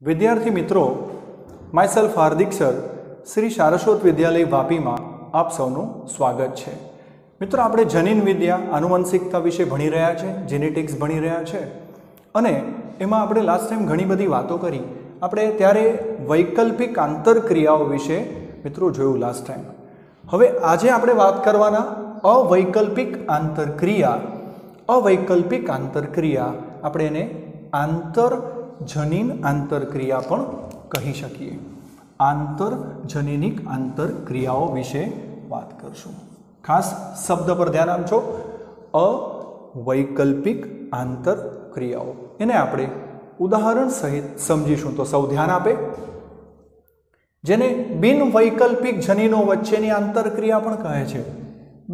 विद्यार्थी मित्रों, my self Hardik sir Shri Saraswat विद्यालय वापी में आप सौनु स्वागत है। मित्रों, આપણે જનીન વિદ્યા આનુવંશિકતા વિશે ભણી રહ્યા છે, જેનેટિક્સ ભણી રહ્યા છે અને એમાં આપણે લાસ્ટ ટાઈમ ઘણી બધી વાતો કરી. આપણે ત્યારે વૈકલ્પિક આંતરક્રિયાઓ વિશે મિત્રો જોયું લાસ્ટ ટાઈમ. હવે આજે આપણે વાત કરવાના અવૈકલ્પિક આંતરક્રિયા. અવૈકલ્પિક આંતરક્રિયા આપણે એને આંતરજનીન આંતરક્રિયા પણ કહી શકીએ. આંતરજનીનિક આંતરક્રિયાઓ વિશે વાત કરશું. ખાસ શબ્દ પર ધ્યાન આપજો, અવૈકલ્પિક આંતરક્રિયાઓ. એને આપણે ઉદાહરણ સહિત સમજીશું. તો સૌ ધ્યાન આપે. જેને બિનવૈકલ્પિક જનીનો વચ્ચેની આંતરક્રિયા પણ કહે છે.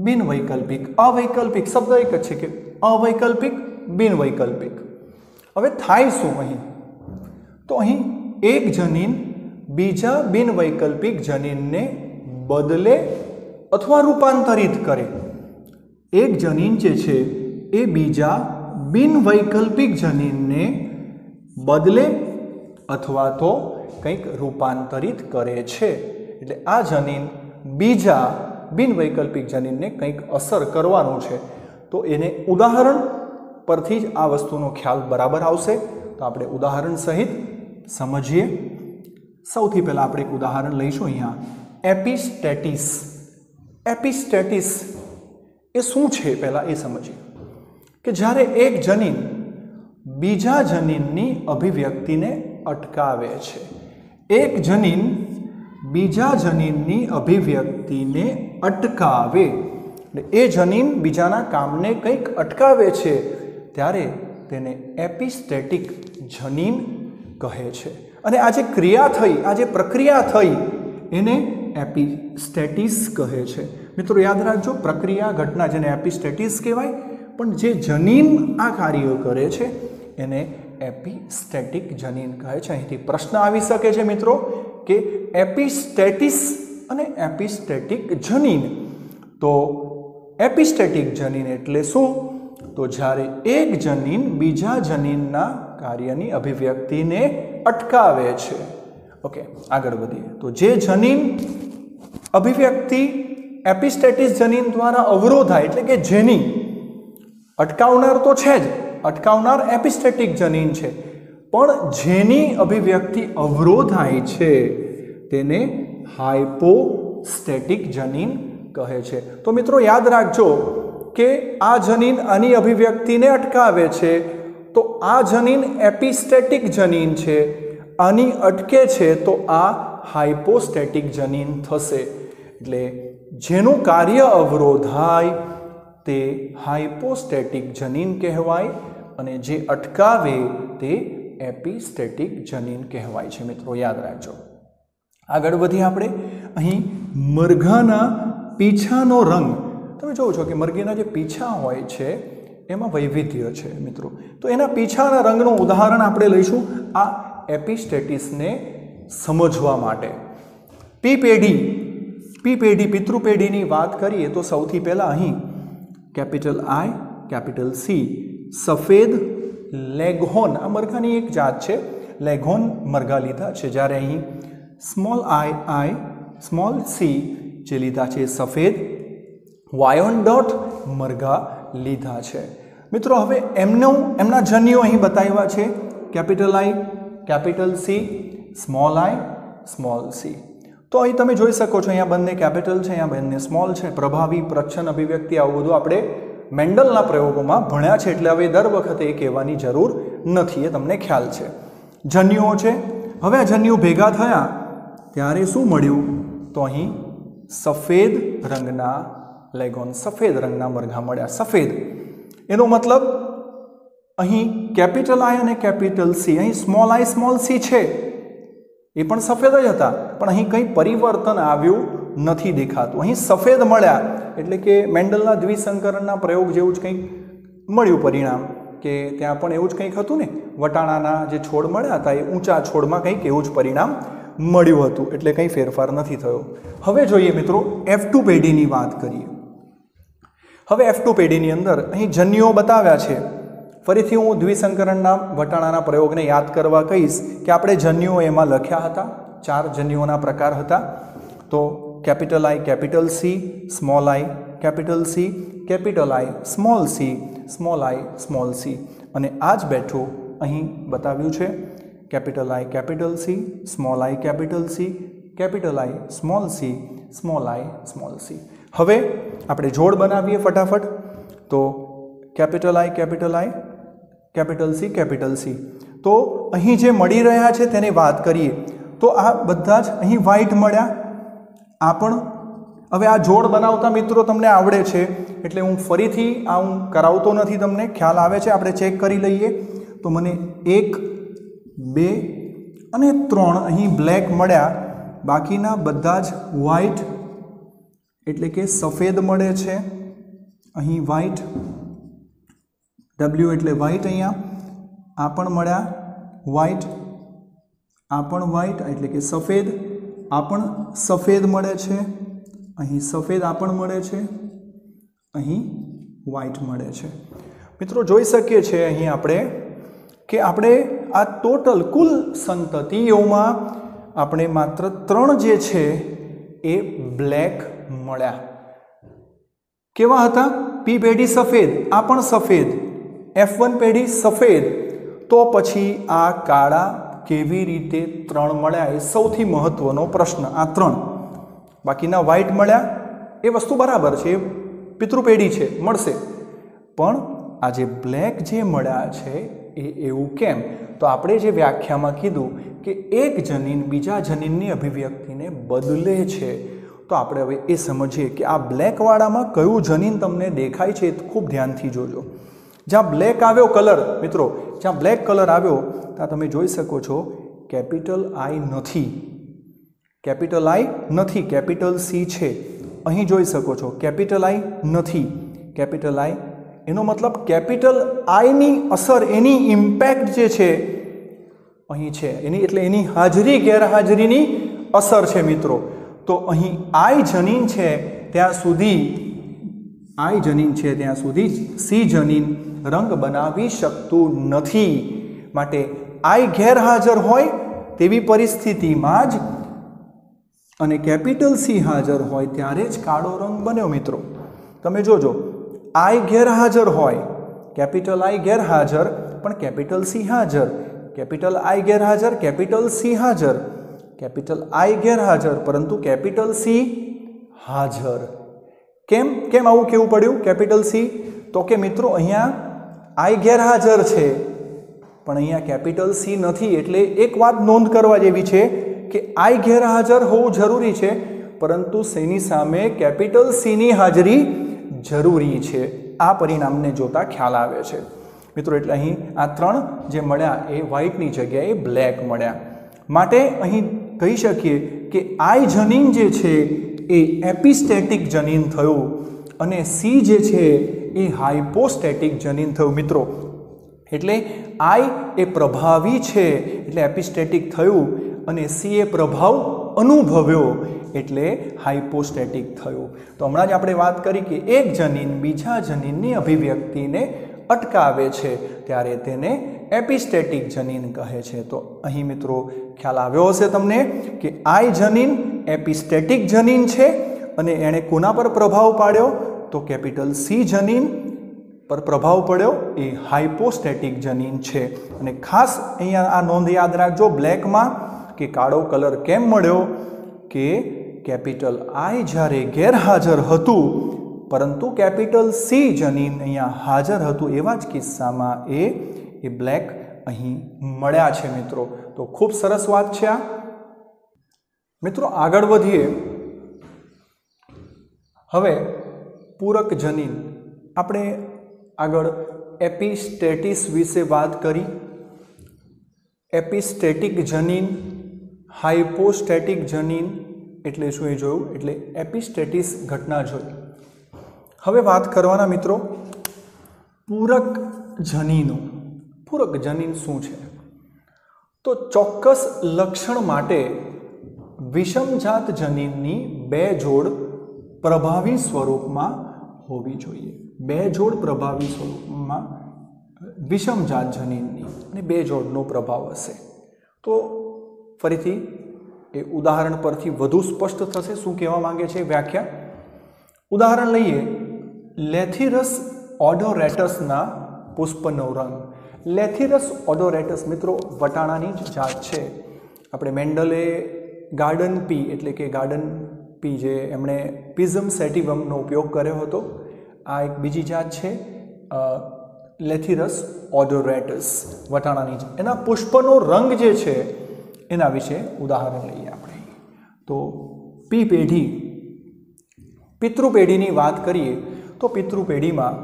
બિનવૈકલ્પિક, અવૈકલ્પિક શબ્દ એક જ છે કે અવૈકલ્પિક, બિનવૈકલ્પિક. હવે થાય શું અહીં? તો અહીં એક જનીન બીજા બિનવૈકલ્પિક જનીનને બદલે અથવા રૂપાંતરિત કરે. એક જનીન જે છે એ બીજા બિનવૈકલ્પિક જનીનને બદલે અથવા તો કંઈક રૂપાંતરિત કરે છે. એટલે આ જનીન બીજા બિનવૈકલ્પિક જનીનને કંઈક અસર કરવાનું છે. તો એને ઉદાહરણ પરથી જ આ વસ્તુનો ખ્યાલ બરાબર આવશે. તો આપણે ઉદાહરણ સહિત સમજીએ. સૌથી પહેલાં આપણે એક ઉદાહરણ લઈશું અહીંયા. એપિસ્ટેટિસ. એપિસ્ટેટિસ એ શું છે પહેલાં એ સમજીએ. કે જ્યારે એક જનીન બીજા જનીનની અભિવ્યક્તિને અટકાવે છે. એક જનીન બીજા જનીનની અભિવ્યક્તિને અટકાવે, એ જનીન બીજાના કામને કંઈક અટકાવે છે ત્યારે તેને એપિસ્ટેટિક જનીન કહે છે. અને આ જે ક્રિયા થઈ, આ જે પ્રક્રિયા થઈ એને એપિસ્ટેટિસ કહે છે. મિત્રો યાદ રાખજો, પ્રક્રિયા ઘટના જેને એપિસ્ટેટિસ કહેવાય, પણ જે જનીન આ કાર્ય કરે છે એને એપિસ્ટેટિક જનીન કહે છે. અહીંથી પ્રશ્ન આવી શકે છે મિત્રો કે એપિસ્ટેટિસ અને એપિસ્ટેટિક જનીન. તો એપિસ્ટેટિક જનીન એટલે શું? તો જ્યારે એક જનીન બીજા જનીનના કાર્યની અભિવ્યક્તિને અટકાવે છે. ઓકે, આગળ વધીએ. તો જે જનીન અભિવ્યક્તિ એપિસ્ટેટિસ જનીન દ્વારા અવરોધાય, એટલે કે જેની અટકાવનાર તો છે જ, અટકાવનાર એપિસ્ટેટિક જનીન છે, પણ જેની અભિવ્યક્તિ અવરોધાય છે તેને હાઇપોસ્ટેટિક જનીન કહે છે. તો મિત્રો યાદ રાખજો કે આ જનીન આની અભિવ્યક્તિને અટકાવે છે, તો આ જનીન એપિસ્ટેટિક જનીન છે. આની અટકે છે તો આ હાઇપોસ્ટેટિક જનીન થશે. એટલે જેનું કાર્ય અવરોધાય તે હાઇપોસ્ટેટિક જનીન કહેવાય અને જે અટકાવે તે એપિસ્ટેટિક જનીન કહેવાય છે. મિત્રો યાદ રાખજો. આગળ વધીએ આપણે. અહીં મરઘાના પીછાનો રંગ. તમે જોવો છો કે મરઘીના જે પીછા હોય છે એમાં વૈવિધ્ય છે મિત્રો. તો એના પીછાના રંગનું ઉદાહરણ આપણે લઈશું આ એપિસ્ટેટિસને સમજવા માટે. પી પેઢી પિતૃપેઢીની વાત કરીએ તો સૌથી પહેલાં અહીં કેપિટલ આઈ, કેપિટલ સી, સફેદ લેગહોર્ન, આ મરઘાની એક જાત છે. લેગહોર્ન મરઘા લીધા છે. જ્યારે અહીં સ્મોલ આઈ, સ્મોલ સી જે લીધા છે સફેદ વાયોન્ડોટ મરઘા લીધા છે. મિત્રો હવે એમના જન્યો અહીં બતાવ્યા છે. કેપિટલ આઈ, કેપિટલ સી, સ્મોલ આઈ, સ્મોલ સી. તો અહીં તમે જોઈ શકો છો, અહીંયા બંને કેપિટલ છે, અહીંયા બંને સ્મોલ છે. પ્રભાવી, પ્રચ્છન્ન અભિવ્યક્તિ આવું બધું આપણે મેન્ડલના પ્રયોગોમાં ભણ્યા છે, એટલે હવે દર વખતે એ કહેવાની જરૂર નથી, એ તમને ખ્યાલ છે. જન્યુઓ છે. હવે આ જન્યુ ભેગા થયા ત્યારે શું મળ્યું? તો અહીં સફેદ રંગના લેગોન, સફેદ રંગના મરઘા મળ્યા. સફેદ એનો મતલબ અહીં કેપિટલ આઈ અને કેપિટલ સી, અહીં સ્મોલ આઈ, સ્મોલ સી છે એ પણ સફેદ જ હતા, પણ અહીં કંઈ પરિવર્તન આવ્યું નથી દેખાતું. અહીં સફેદ મળ્યા એટલે કે મેન્ડલના દ્વિસંકરણના પ્રયોગ જેવું જ કંઈક મળ્યું પરિણામ, કે ત્યાં પણ એવું જ કંઈક હતું ને, વટાણાના જે છોડ મળ્યા હતા એ ઊંચા છોડમાં કંઈક એવું જ પરિણામ મળ્યું હતું. એટલે કંઈ ફેરફાર નથી થયો. હવે જોઈએ મિત્રો F2 પેઢીની વાત કરીએ. હવે F2 પેઢીની અંદર અહીં જન્યુઓ બતાવ્યા છે ફરીથી હું દ્વિસંકરણના વટાણાના પ્રયોગને યાદ કરવા કહીશ કે આપણે જન્યુઓ એમાં લખ્યા હતા, 4 જન્યુઓના પ્રકાર હતા. તો કેપિટલ આઈ કેપિટલ સી, સ્મોલ આઈ કેપિટલ સી, કેપિટલ આઈ સ્મોલ સી, સ્મોલ આઈ સ્મોલ સી. અને આ જ બેઠું અહીં બતાવ્યું છે. કેપિટલ આઈ કેપિટલ સી, સ્મોલ આઈ કેપિટલ સી, કેપિટલ આઈ સ્મોલ સી, સ્મોલ આઈ સ્મોલ સી. હવે આપણે જોડ બનાવીએ ફટાફટ. તો કેપિટલ આઈ કેપિટલ સી. તો અહીં જે મળી રહ્યા છે તેની વાત કરીએ તો આ બધા જ અહીં વ્હાઇટ મળ્યા. આ પણ હવે આ જોડ બનાવતા મિત્રો તમને આવડે છે એટલે હું ફરીથી આ હું કરાવતો નથી, તમને ખ્યાલ આવે છે. આપણે ચેક કરી લઈએ. તો મને 1, 2 અને 3 અહીં બ્લેક મળ્યા, બાકીના બધા જ વ્હાઇટ એટલે કે સફેદ મળે છે. અહીં વ્હાઇટ, W એટલે વ્હાઇટ. અહીંયા આ પણ મળ્યા વ્હાઇટ, આ પણ વ્હાઇટ એટલે કે સફેદ. આ પણ સફેદ મળે છે, અહીં સફેદ આ પણ મળે છે, અહીં વ્હાઇટ મળે છે. મિત્રો જોઈ શકીએ છીએ અહીં આપણે કે આપણે આ ટોટલ કુલ સંતતિઓમાં આપણે માત્ર 3 જે છે એ બ્લેક મળ્યા. કેવા હતા? P પેઢી સફેદ, આ પણ સફેદ, F1 પેઢી સફેદ. તો પછી આ કાળા કેવી રીતે 3 મળ્યા એ સૌથી મહત્વનો પ્રશ્ન. આ 3 બાકીના વ્હાઇટ મળ્યા એ વસ્તુ બરાબર છે, એ પિતૃપેઢી છે, મળશે. પણ આ જે બ્લેક જે મળ્યા છે એ એવું કેમ? તો આપણે જે વ્યાખ્યામાં કીધું કે એક જનીન બીજા જનીનની અભિવ્યક્તિને બદલે છે. તો આપણે હવે એ સમજીએ કે આ બ્લેકવાળામાં કયું જનીન તમને દેખાય છે એ ખૂબ ધ્યાનથી જોજો. જ્યાં બ્લેક આવ્યો કલર, મિત્રો જ્યાં બ્લેક કલર આવ્યો ત્યાં તમે જોઈ શકો છો કેપિટલ આઈ નથી, કેપિટલ આઈ નથી, કેપિટલ સી છે. અહીં જોઈ શકો છો કેપિટલ આઈ નથી, કેપિટલ આઈ. એનો મતલબ કેપિટલ આઈની અસર, એની ઇમ્પેક્ટ જે છે અહીં છે, એની એટલે એની હાજરી ગેરહાજરીની અસર છે મિત્રો. તો અહીં આઈ જનીન છે ત્યાં સુધી, આઈ જનીન છે ત્યાં સુધી સી જનીન રંગ બનાવી શકતું નથી. માટે આઈ ગેરહાજર હોય તેવી પરિસ્થિતિમાં જ અને કેપિટલ સી હાજર હોય ત્યારે જ કાળો રંગ બન્યો. મિત્રો તમે જોજો, આઈ ગેરહાજર હોય, કેપિટલ આઈ ગેરહાજર પણ કેપિટલ સી હાજર, કેપિટલ આઈ ગેરહાજર, કેપિટલ સી હાજર, કેપિટલ આઈ ગેરહાજર પરંતુ કેપિટલ સી હાજર. કેમ કેમ આવું કેવું પડ્યું કેપિટલ સી? તો કે મિત્રો અહીંયા આઈ ગેરહાજર છે પણ અહીંયા કેપિટલ સી નથી. એટલે એક વાત નોંધ કરવા જેવી છે કે આઈ ગેરહાજર હોવું જરૂરી છે પરંતુ શેની સામે? કેપિટલ સીની હાજરી જરૂરી છે. આ પરિણામને જોતા ખ્યાલ આવે છે મિત્રો. એટલે અહીં આ 3 જે મળ્યા એ વ્હાઇટની જગ્યાએ બ્લેક મળ્યા. માટે અહીં કહી શકીએ કે આઈ જનીન જે છે એ એપિસ્ટેટિક જનીન થયું અને સી જે છે એ હાઇપોસ્ટેટિક જનીન થયું મિત્રો. એટલે આઈ એ પ્રભાવી છે એટલે એપિસ્ટેટિક થયું અને સી એ પ્રભાવ અનુભવ્યો એટલે હાઇપોસ્ટેટિક થયું. તો હમણાં જ આપણે વાત કરી કે એક જનીન બીજા જનીનની અભિવ્યક્તિને અટકાવે છે ત્યારે તેને એપિસ્ટેટિક જનીન કહે છે. તો અહીં મિત્રો ખ્યાલ આવ્યો હશે તમને કે આઈ જનીન એપિસ્ટેટિક જનીન છે અને એણે કોના પર પ્રભાવ પાડ્યો? તો કેપિટલ સી જનીન પર પ્રભાવ પડ્યો એ હાઇપોસ્ટેટિક જનીન છે. અને ખાસ અહીંયા આ નોંધ યાદ રાખજો બ્લેકમાં કે કાળો કલર કેમ મળ્યો? કે કેપિટલ આઈ જ્યારે ગેરહાજર હતું પરંતુ કેપિટલ સી જનીન અહીંયા હાજર હતું, એવા જ કિસ્સામાં એ બ્લેક અહીં મળ્યા છે મિત્રો. તો ખૂબ સરસ વાત છે આ. મિત્રો આગળ વધીએ. હવે પૂરક જનીન, આપણે આગળ એપિસ્ટેટિસ વિશે વાત કરી. એપિસ્ટેટિક જનીન, હાઇપોસ્ટેટિક જનીન એટલે શું એ જોયું, એટલે એપિસ્ટેટિસ ઘટના જોઈ. હવે વાત કરવાના મિત્રો પૂરક જનીનો. પૂરક જનીન શું છે? તો ચોક્કસ લક્ષણ માટે વિષમજાત જનીનની 2 જોડ પ્રભાવી સ્વરૂપમાં હોવી જોઈએ. 2 જોડ પ્રભાવી સ્વરૂપમાં વિષમજાત જનીનની અને બે જોડનો પ્રભાવ હશે. તો ફરીથી એ ઉદાહરણ પરથી વધુ સ્પષ્ટ થશે શું કહેવા માંગે છે વ્યાખ્યા. ઉદાહરણ લઈએ, લેથિરસ ઓડોરેટસના પુષ્પનો રંગ. લેથિરસ ઓડોરેટસ મિત્રો વટાણાની જ જાત છે. આપણે મેન્ડલે ગાર્ડન પી એટલે કે ગાર્ડન પી જે એમણે પિઝમ સેટિવમનો ઉપયોગ કર્યો હતો, આ એક બીજી જાત છે લેથિરસ ઓડોરેટસ વટાણાની જ. એના પુષ્પનો રંગ જે છે એના વિશે ઉદાહરણ લઈએ આપણે. તો પી પેઢી, પિતૃપેઢીની વાત કરીએ તો પિતૃપેઢીમાં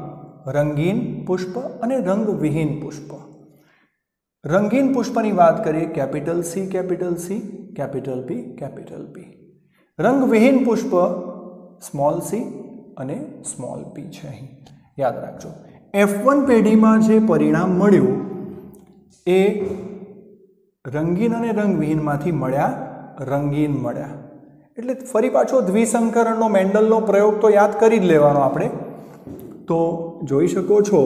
રંગીન પુષ્પ અને રંગવિહીન પુષ્પ. રંગીન પુષ્પની વાત કરીએ capital C capital C, capital P capital P. રંગવિહીન પુષ્પ સ્મોલ સી અને સ્મોલ પી છે. અહીં યાદ રાખજો. F1 પેઢીમાં જે પરિણામ મળ્યું એ રંગીન અને રંગવિહીનમાંથી મળ્યા રંગીન મળ્યા. એટલે ફરી પાછો દ્વિસંકરણનો મેન્ડલનો પ્રયોગ તો યાદ કરી જ લેવાનો આપણે. તો જોઈ શકો છો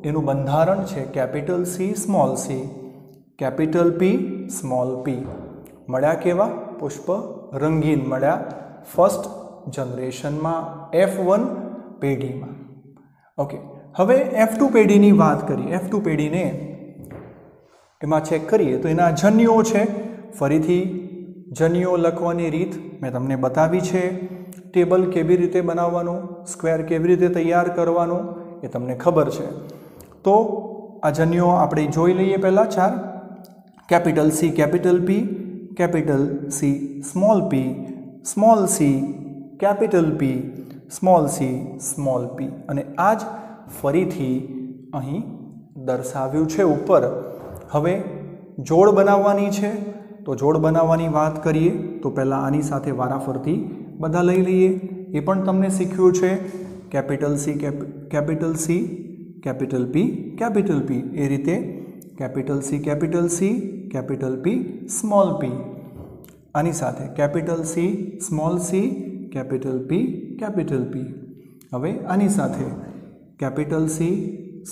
એનું બંધારણ છે capital C small C, capital P small P. મળ્યા કેવા પુષ્પ? રંગીન મળ્યા ફર્સ્ટ જનરેશનમાં F1 પેઢીમાં. ઓકે, હવે F2 પેઢીની વાત કરીએ. F2 પેઢીને એમાં ચેક કરીએ તો એના જન્યુઓ છે. ફરીથી જન્યુઓ લખવાની રીત મેં તમને બતાવી છે. ટેબલ કેવી રીતે બનાવવાનું, સ્ક્વેર કેવી રીતે તૈયાર કરવાનું એ તમને ખબર છે. તો આ જન્યુઓ આપણે જોઈ લઈએ. પહેલાં 4, capital C capital P, capital C small પી, small C capital P, small C small પી. અને આ જ ફરીથી અહીં દર્શાવ્યું છે ઉપર. હવે જોડ બનાવવાની છે. તો જોડ બનાવવાની વાત કરીએ તો પહેલાં આની સાથે વારાફરતી બધા લઈ લઈએ. એ પણ તમને શીખ્યું છે. Capital C capital C, capital P capital P. એ રીતે capital C capital P small P. આની સાથે capital C small C, capital P capital P. હવે આની સાથે capital C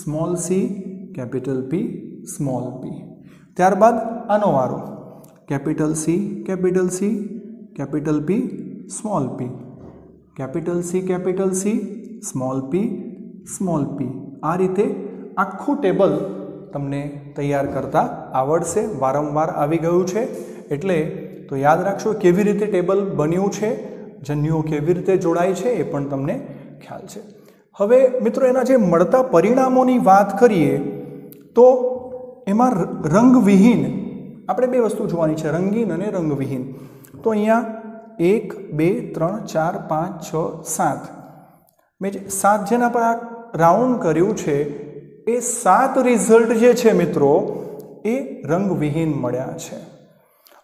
small C, capital P small P. ત્યારબાદ આનો વારો capital C capital C, capital P small P, capital C small P. આ રીતે આખું ટેબલ તમને તૈયાર કરતા આવડશે. વારંવાર આવી ગયું છે એટલે તો યાદ રાખશો કેવી રીતે ટેબલ બન્યું છે, જન્યુઓ કેવી રીતે જોડાય છે એ પણ તમને ખ્યાલ છે. હવે મિત્રો એના જે મળતા પરિણામોની વાત કરીએ તો એમાં રંગવિહીન આપણે બે વસ્તુ જોવાની છે, રંગીન અને રંગવિહીન. તો અહીંયા 1 2 3 4 5 6 7 મેં 7 જેના પર આ રાઉન્ડ કર્યું છે એ 7 રિઝલ્ટ જે છે મિત્રો એ રંગવિહીન મળ્યા છે.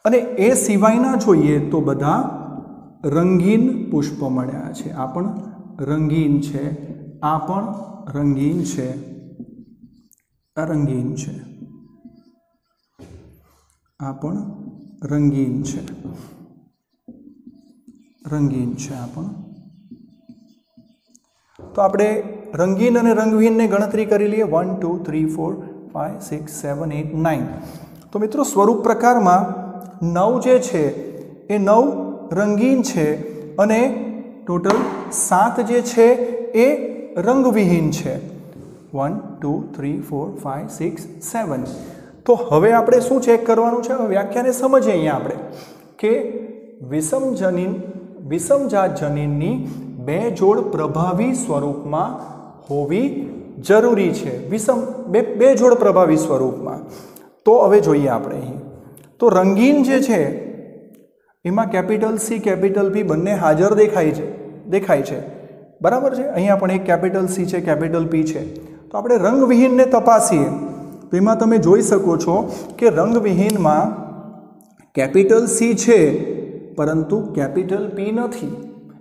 અને એ સિવાયના જોઈએ તો બધા રંગીન પુષ્પ મળ્યા છે. આ પણ રંગીન છે, આ પણ રંગીન છે, આ રંગીન છે, આ પણ રંગીન છે, રંગીન છે આ પણ. તો આપણે રંગીન અને રંગવિહીનને ગણતરી કરી લઈએ. 1 2 3 4 5 6 7 8 9. તો મિત્રો સ્વરૂપ પ્રકારમાં 9 જે છે એ 9 રંગીન છે અને ટોટલ 7 જે છે એ રંગવિહીન છે. 1 2 3 4 5 6 7. તો હવે આપણે શું ચેક કરવાનું છે? વ્યાખ્યાને સમજીએ અહીંયા આપણે કે વિષમજાત જનીનની બે જોડ પ્રભાવી સ્વરૂપમાં હોવી જરૂરી છે. બે જોડ પ્રભાવી સ્વરૂપમાં. તો હવે જોઈએ આપણે અહીં. તો રંગીન જે છે એમાં કેપિટલ સી કેપિટલ પી બંને હાજર દેખાય છે. બરાબર છે. અહીંયા પણ એક કેપિટલ સી છે, કેપિટલ પી છે. તો આપણે રંગવિહીનને તપાસીએ તો એમાં તમે જોઈ શકો છો કે રંગવિહીનમાં કેપિટલ સી છે પરંતુ કેપિટલ પી નથી.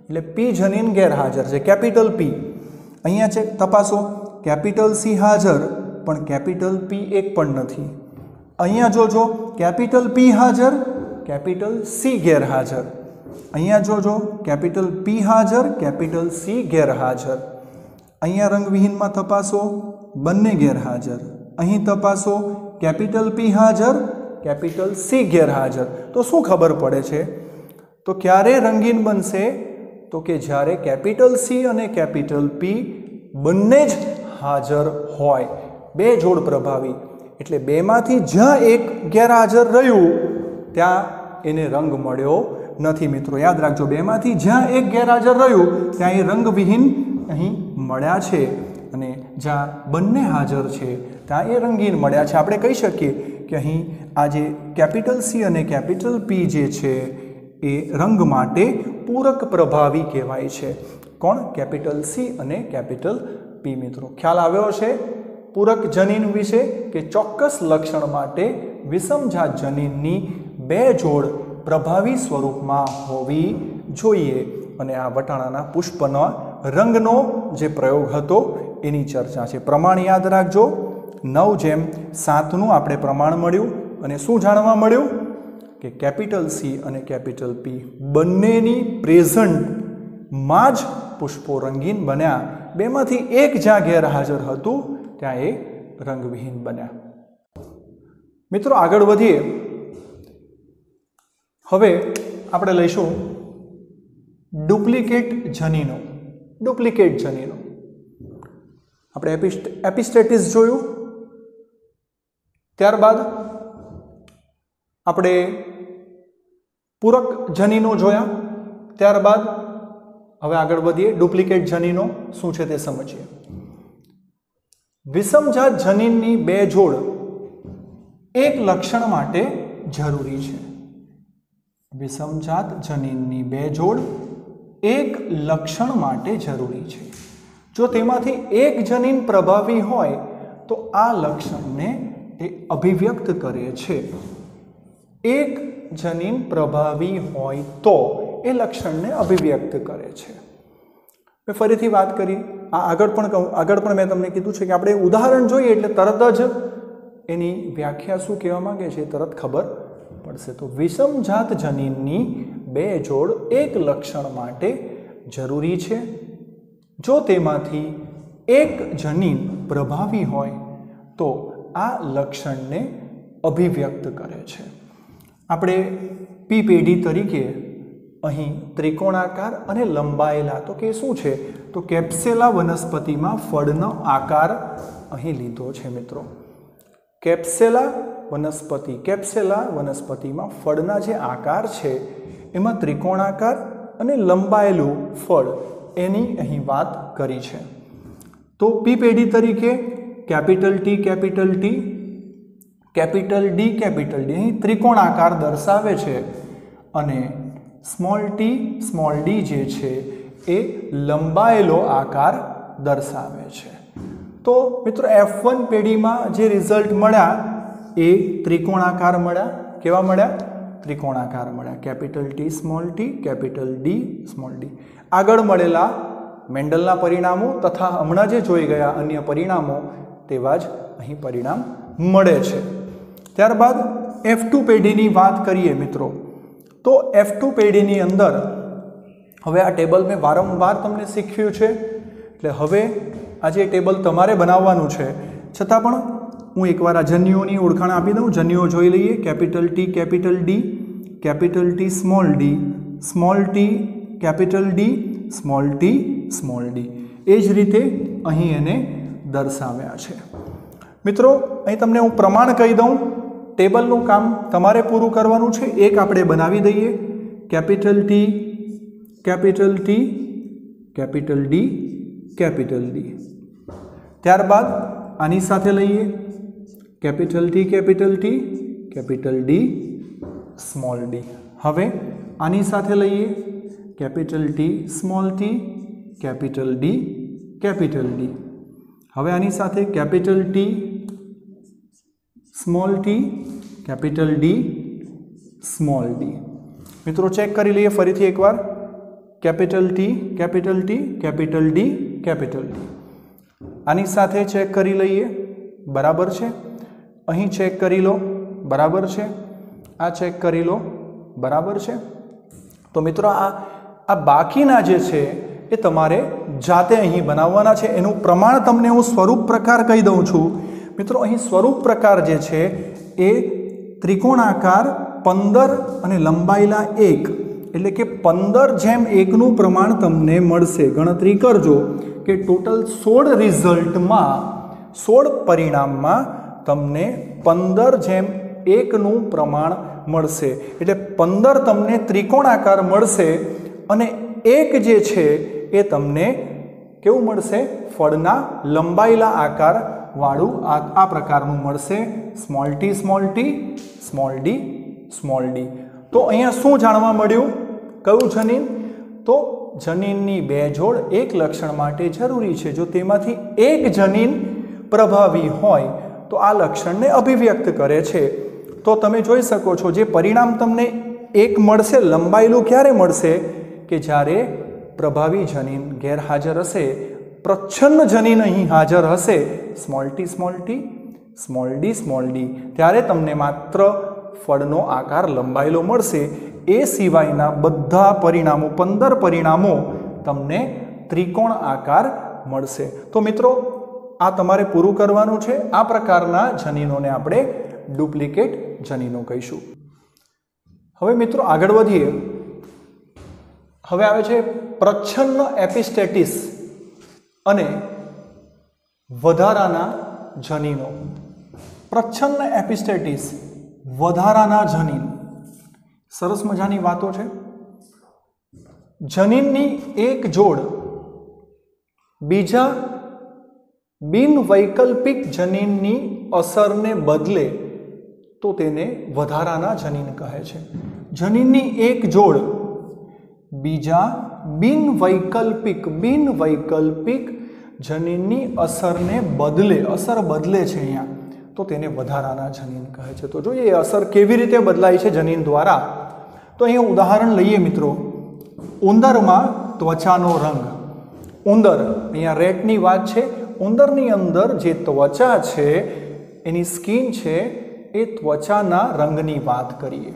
એટલે પી જનીન ગેરહાજર છે. કેપિટલ પી અહીંયા છે, તપાસો. કેપિટલ સી હાજર પણ કેપિટલ પી એક પણ નથી. અહીંયા જોજો કેપિટલ પી હાજર, કેપિટલ સી ગેરહાજર. અહીંયા જોજો કેપિટલ પી હાજર, કેપિટલ સી ગેરહાજર. અહીંયા રંગવિહીનમાં તપાસો બંને ગેરહાજર. અહીં તપાસો કેપિટલ P હાજર, કેપિટલ C ગેરહાજર. તો શું ખબર પડે છે? તો ક્યારે રંગીન બનશે? તો કે જ્યારે કેપિટલ C અને કેપિટલ P બંને જ હાજર હોય, બે જોડ પ્રભાવી. એટલે બેમાંથી જ્યાં એક ગેરહાજર રહ્યું ત્યાં એને રંગ મળ્યો નથી. મિત્રો યાદ રાખજો, બેમાંથી જ્યાં એક ગેરહાજર રહ્યું ત્યાં એ રંગવિહીન અહીં મળ્યા છે, અને જ્યાં બંને હાજર છે ત્યાં એ રંગીન મળ્યા છે. આપણે કહી શકીએ કે અહીં આ જે કેપિટલ C અને કેપિટલ P જે છે એ રંગ માટે પૂરક પ્રભાવી કહેવાય છે. કોણ? કેપિટલ C અને કેપિટલ P. મિત્રો ખ્યાલ આવ્યો છે પૂરક જનીન વિશે, કે ચોક્કસ લક્ષણ માટે વિષમજાત જનીનની બે જોડ પ્રભાવી સ્વરૂપમાં હોવી જોઈએ. અને આ વટાણાના પુષ્પના રંગનો જે પ્રયોગ હતો એની ચર્ચા છે. પ્રમાણ યાદ રાખજો, 9:7 આપણે પ્રમાણ મળ્યું. અને શું જાણવા મળ્યું? કે કેપિટલ C અને કેપિટલ P બંનેની પ્રેઝન્ટમાં જ પુષ્પો રંગીન બન્યા. બેમાંથી એક જ્યાં ગેરહાજર હતું ત્યાં એ રંગવિહીન બન્યા. મિત્રો આગળ વધીએ. હવે આપણે લઈશું ડુપ્લિકેટ જનીનો. ડુપ્લિકેટ જનીનો આપણે એપિસ્ટેટિસ જોયું, ત્યારબાદ આપણે પૂરક જનીનો જોયા, ત્યારબાદ હવે આગળ વધીએ ડુપ્લિકેટ જનીનો શું છે તે સમજીએ. વિષમજાત જનીનની બે જોડ એક લક્ષણ માટે જરૂરી છે. વિષમજાત જનીનની બે જોડ એક લક્ષણ માટે જરૂરી છે. જો તેમાંથી એક જનીન પ્રભાવી હોય તો આ લક્ષણને એ અભિવ્યક્ત કરે છે. એક જનીન પ્રભાવી હોય તો એ લક્ષણને અભિવ્યક્ત કરે છે. મેં ફરીથી વાત કરી, આગળ પણ મેં તમને કીધું છે કે આપણે ઉદાહરણ જોઈએ એટલે તરત જ એની વ્યાખ્યા શું કહેવા માંગે છે તરત ખબર પડશે. તો વિષમજાત જનીનની બે જોડ એક લક્ષણ માટે જરૂરી છે. જો તેમાંથી એક જનીન પ્રભાવી હોય તો આ લક્ષણને અભિવ્યક્ત કરે છે. આપણે પી પેઢી તરીકે અહીં ત્રિકોણાકાર અને લંબાયેલા, તો કે શું છે? તો કેપ્સેલા વનસ્પતિમાં ફળનો આકાર અહીં લીધો છે. મિત્રો કેપ્સેલા વનસ્પતિમાં ફળના જે આકાર છે એમાં ત્રિકોણાકાર અને લંબાયેલું ફળ એની અહીં વાત કરી છે. તો પી પેઢી તરીકે capital T, capital T, capital D, capital D અહીં ત્રિકોણાકાર દર્શાવે છે, અને સ્મોલ d જે છે એ લંબાયેલો આકાર દર્શાવે છે. તો મિત્રો F1 પેઢીમાં જે રિઝલ્ટ મળ્યા એ ત્રિકોણાકાર મળ્યા. કેવા મળ્યા? ત્રિકોણાકાર મળ્યા. Capital T, small t, capital D, small d. આગળ મળેલા મેન્ડલના પરિણામો તથા હમણાં જે જોઈ ગયા અન્ય પરિણામો તેવા જ અહીં પરિણામ મળે છે. ત્યારબાદ F2 પેઢીની વાત કરીએ મિત્રો, તો F2 પેઢીની અંદર હવે આ ટેબલ મેં વારંવાર તમને શીખ્યું છે, એટલે હવે આ જે ટેબલ તમારે બનાવવાનું છે, છતાં પણ હું એકવાર આ જન્યુઓની ઓળખાણ આપી દઉં. જન્યુઓ જોઈ લઈએ. Capital T, capital D, capital T, small d, small t, capital D, small t, small d. એ જ રીતે અહીં એને દર્શાવ્યા છે. મિત્રો અહીં તમને હું પ્રમાણ કહી દઉં. ટેબલનું કામ તમારે પૂરું કરવાનું છે. એક આપણે બનાવી દઈએ. Capital T, capital T, capital D, capital D. ત્યારબાદ આની સાથે લઈએ capital T, capital T, capital D, small d. હવે આની સાથે લઈએ capital T, small t, capital D, capital D. હવે આની સાથે capital T, small t, capital D, small d. મિત્રો ચેક કરી લઈએ ફરીથી એકવાર. Capital T, capital T, capital D, capital D. આની સાથે ચેક કરી લઈએ. બરાબર છે. અહીં ચેક કરી લો. બરાબર છે. આ ચેક કરી લો. બરાબર છે. તો મિત્રો આ બાકીના જે છે એ તમારે જાતે અહીં બનાવવાના છે. એનું પ્રમાણ તમને હું સ્વરૂપ પ્રકાર કહી દઉં છું. મિત્રો અહીં સ્વરૂપ પ્રકાર જે છે એ ત્રિકોણાકાર 15 અને લંબાયેલા 1 એટલે કે 15:1 પ્રમાણ તમને મળશે. ગણતરી કરજો કે ટોટલ 16 રિઝલ્ટમાં 16 પરિણામમાં તમને 15:1 પ્રમાણ મળશે. એટલે 15 તમને ત્રિકોણાકાર મળશે અને 1 જે છે એ તમને કેવું મળશે? ફળના લંબાયેલા આકાર વાળું આ પ્રકારનું મળશે. Small T small T small D small D. તો અહીંયા શું જાણવા મળ્યું? કયું જનીન? તો જનીનની 2 જોડ એક લક્ષણ માટે જરૂરી છે. જો તેમાંથી એક જનીન પ્રભાવી હોય તો આ લક્ષણને અભિવ્યક્ત કરે છે. તો તમે જોઈ શકો છો જે પરિણામ તમને 1 મળશે લંબાયેલું ક્યારે મળશે? કે જ્યારે પ્રભાવી જનીન ગેરહાજર હશે, પ્રચ્છન્ન જનીન અહીં હાજર હશે, small T small T small D small D, ત્યારે તમને માત્ર ફળનો આકાર લંબાયેલો મળશે. એ સિવાયના બધા પરિણામો 15 પરિણામો તમને ત્રિકોણ આકાર મળશે. તો મિત્રો આ તમારે પૂરું કરવાનું છે. આ પ્રકારના જનીનોને આપણે ડુપ્લિકેટ જનીનો કહીશું. હવે મિત્રો આગળ વધીએ. હવે આવે છે પ્રચ્છન્ન એપિસ્ટેટિસ અને વધારાના જનીનો. પ્રચ્છન્ન એપિસ્ટેટિસ, વધારાના જનીન, સરસ મજાની વાતો છે. જનીનની એક જોડ બીજા બિનવૈકલ્પિક જનીનની અસરને બદલે તો તેને વધારાના જનીન કહે છે. જનીનની એક જોડ બીજા બિનવૈકલ્પિક જનીનની અસરને બદલે, અસર બદલે છે અહીંયા, તો તેને વધારાના જનીન કહે છે. તો જોઈએ એ અસર કેવી રીતે બદલાય છે જનીન દ્વારા. તો અહીંયા ઉદાહરણ લઈએ મિત્રો. ઉંદરમાં ત્વચાનો રંગ. ઉંદર, અહીંયા રેટની વાત છે. ઉંદરની અંદર જે ત્વચા છે, એની સ્કિન છે, એ ત્વચાના રંગની વાત કરીએ.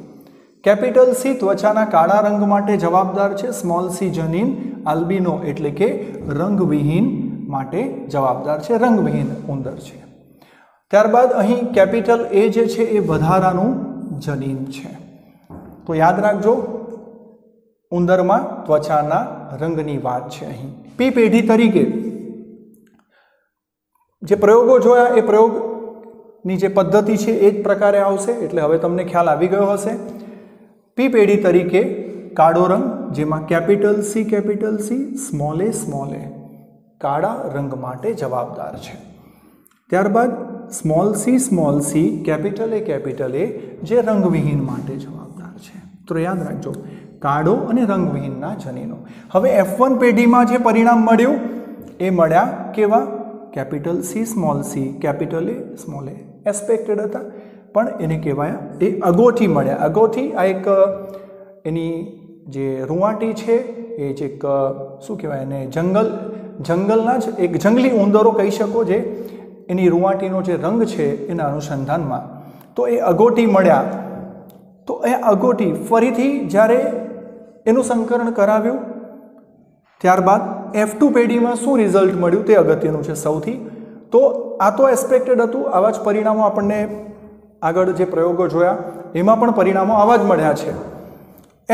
કેપિટલ સી ત્વચાના કાળા રંગ માટે જવાબદાર છે. સ્મોલ સી જનીન આલ્બિનો એટલે કે રંગવિહીન માટે જવાબદાર છે. રંગવિહીન ઉંદર છે. ત્યારબાદ અહીં કેપિટલ એ જે છે એ વધારાનું જનીન છે. તો યાદ રાખજો, ઉંદરમાં ત્વચાના રંગની વાત છે. અહીં પી પેઢી તરીકે જે પ્રયોગો જોયા એ પ્રયોગની જે પદ્ધતિ છે એ જ પ્રકારે આવશે. એટલે હવે તમને ખ્યાલ આવી ગયો હશે. પી પેઢી તરીકે કાળો રંગ, જેમાં કેપિટલ સી સ્મોલ એ કાળા રંગ માટે જવાબદાર છે. ત્યારબાદ સ્મોલ સી કેપિટલ એ જે રંગવિહીન માટે જવાબદાર છે. તો યાદ રાખજો, કાળો અને રંગવિહીનના જનીનો. હવે F1 પેઢીમાં જે પરિણામ મળ્યું એ મળ્યા કેવા? Capital C capital A small A expected હતા, પણ એને કહેવાયા એ અગોઠી મળ્યા. અગોઠી આ એક એની જે રૂંવાટી છે એ જે એક શું કહેવાય એને જંગલના જ એક જંગલી ઉંદરો કહી શકો, જે એની રૂંવાટીનો જે રંગ છે એના અનુસંધાનમાં. તો એ અગોટી મળ્યા. તો એ અગોટી ફરીથી જ્યારે એનું સંકરણ કરાવ્યું, ત્યારબાદ F2 પેઢીમાં શું રિઝલ્ટ મળ્યું તે અગત્યનું છે સૌથી. તો આ તો એક્સપેક્ટેડ હતું. આવા જ પરિણામો આપણને આગળ જે પ્રયોગો જોયા એમાં પણ પરિણામો આવા જ મળ્યા છે.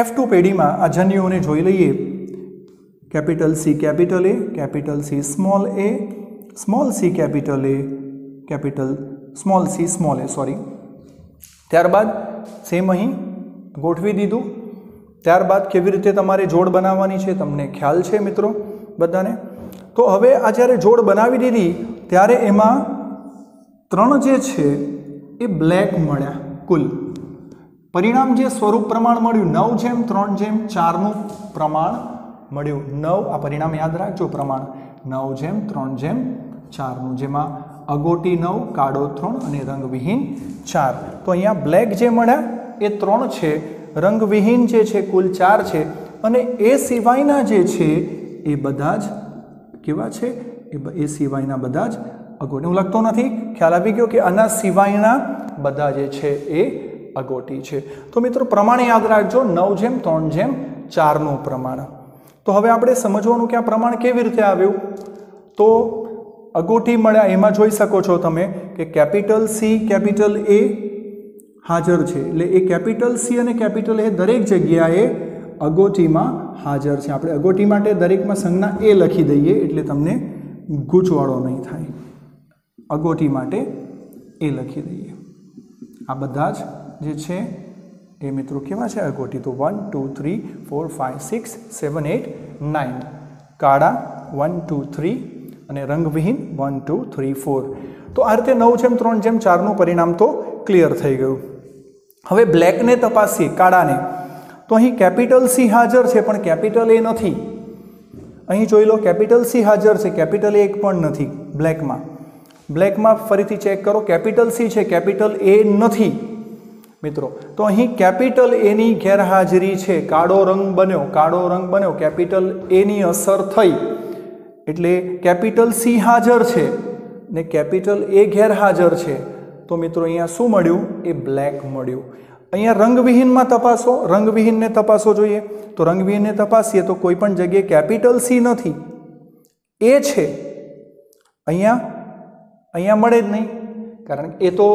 F2 પેઢીમાં આ જન્યુઓને જોઈ લઈએ. Capital C small C capital A small C small A ત્યારબાદ સેમ અહીં ગોઠવી દીધું. ત્યારબાદ કેવી રીતે તમારે જોડ બનાવવાની છે તમને ખ્યાલ છે મિત્રો બધાને. તો હવે આ જ્યારે જોડ બનાવી દીધી ત્યારે એમાં 3 જે છે એ બ્લેક મળ્યા. કુલ પરિણામ જે સ્વરૂપ પ્રમાણ મળ્યું 9:3:4 પ્રમાણ મળ્યું. 9 આ પરિણામ યાદ રાખજો, પ્રમાણ 9:3:4, જેમાં અગોટી 9, કાળો 3 અને રંગવિહીન 4. તો અહીંયા બ્લેક જે મળ્યા એ 3 છે, રંગવિહીન જે છે કુલ 4 છે, અને એ સિવાયના જે છે એ બધા જ કેવા છે? એ સિવાયના બધા જ અગોટી. હું લખતો નથી, ખ્યાલ આવી ગયો કે આના સિવાયના બધા જે છે એ અગોટી છે. તો મિત્રો પ્રમાણ યાદ રાખજો, 9:3:4 પ્રમાણ. તો હવે આપણે સમજવાનું કે આ પ્રમાણ કેવી રીતે આવ્યું. તો અગોટી મળ્યા એમાં જોઈ શકો છો તમે કે કેપિટલ સી કેપિટલ એ હાજર છે, એટલે એ કેપિટલ સી અને કેપિટલ એ દરેક જગ્યાએ અગોટીમાં હાજર છે. આપણે અગોટી માટે દરેકમાં સંજ્ઞા એ લખી દઈએ એટલે તમને ગૂંચવાડો નહીં થાય. અગોટી માટે એ લખી દઈએ. આ બધા જ જે છે એ મિત્રો કેવા છે અગોટી? તો 1 2 3 4 5 6 7 8 9. કાળા 1 2 3 અને રંગવિહીન 1 2 3 4. તો આ રીતે 9:3:4 પરિણામ તો ક્લિયર થઈ ગયું. હવે બ્લેકને તપાસીએ, કાળાને. તો અહીં કેપિટલ સી હાજર છે પણ કેપિટલ એ નથી. અહીં જોઈ લો, કેપિટલ સી હાજર છે, કેપિટલ એ એક પણ નથી બ્લેકમાં. બ્લેકમાં ફરીથી ચેક કરો, કેપિટલ સી છે, કેપિટલ એ નથી મિત્રો. તો અહીં કેપિટલ એની ગેરહાજરી છે, કાળો રંગ બન્યો, કેપિટલ એની અસર થઈ એટલે કેપિટલ સી હાજર છે ને કેપિટલ એ ગેરહાજર છે. તો મિત્રો અહીંયા શું મળ્યું? એ બ્લેક મળ્યું. અહીંયા રંગવિહીનમાં તપાસો, રંગવિહીનને તપાસો જોઈએ. તો રંગવિહીનને તપાસીએ તો કોઈ પણ જગ્યાએ કેપિટલ સી નથી, એ છે. અહીંયા મળે જ નહીં, કારણ કે એ તો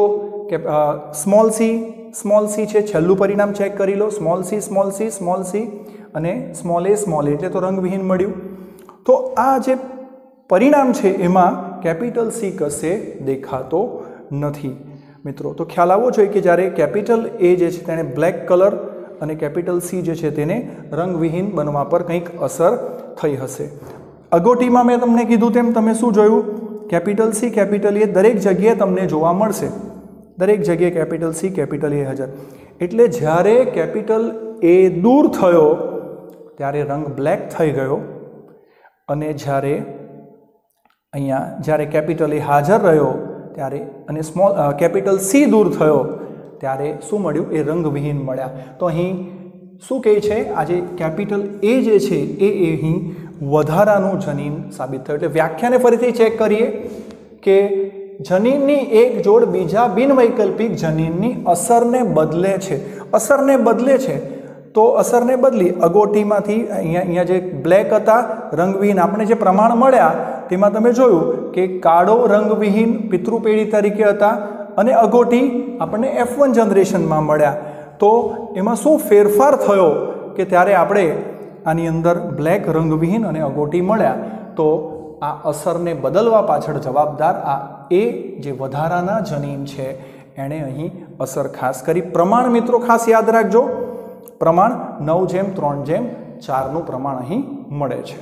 સ્મોલ સી છે. છેલ્લું પરિણામ ચેક કરી લો, સ્મોલ સી અને સ્મોલ એ એટલે તો રંગવિહીન મળ્યું. તો આ જે પરિણામ છે એમાં કેપિટલ સી કશે દેખાતો નથી મિત્રો. તો ખ્યાલ આવવો જોઈએ કે જ્યારે કેપિટલ એ જે છે તેને બ્લેક કલર અને કેપિટલ સી જે છે તેને રંગવિહીન બનવા પર કંઈક અસર થઈ હશે. અગોટીમાં મેં તમને કીધું તેમ તમે શું જોયું? કેપિટલ સી કેપિટલ એ દરેક જગ્યાએ તમને જોવા મળશે. દરેક જગ્યાએ કેપિટલ સી કેપિટલ એ હાજર. એટલે જ્યારે કેપિટલ એ દૂર થયો ત્યારે રંગ બ્લેક થઈ ગયો અને જ્યારે કેપિટલ એ હાજર રહ્યો ત્યારે અને કેપિટલ સી દૂર થયો ત્યારે શું મળ્યું? એ રંગવિહીન મળ્યા. તો અહીં શું કહે છે? આજે કેપિટલ એ જે છે એ અહીં વધારાનું જનીન સાબિત થયું. એટલે વ્યાખ્યાને ફરીથી ચેક કરીએ કે જનીનની એક જોડ બીજા બિનવૈકલ્પિક જનીનની અસરને બદલે છે. તો અસરને બદલી અગોટીમાંથી અહીંયા જે બ્લેક હતા રંગવિહીન, આપણે જે પ્રમાણ મળ્યા તેમાં તમે જોયું કે કાળો રંગવિહીન પિતૃપેઢી તરીકે હતા અને અગોટી આપણને F1 જનરેશનમાં મળ્યા. તો એમાં શું ફેરફાર થયો કે ત્યારે આપણે આની અંદર બ્લેક રંગવિહીન અને અગોટી મળ્યા. તો આ અસરને બદલવા પાછળ જવાબદાર આ એ જે વધારાના જનીન છે એણે અહીં અસર ખાસ કરી. પ્રમાણ મિત્રો ખાસ યાદ રાખજો, પ્રમાણ 9:3:4 પ્રમાણ અહીં મળે છે.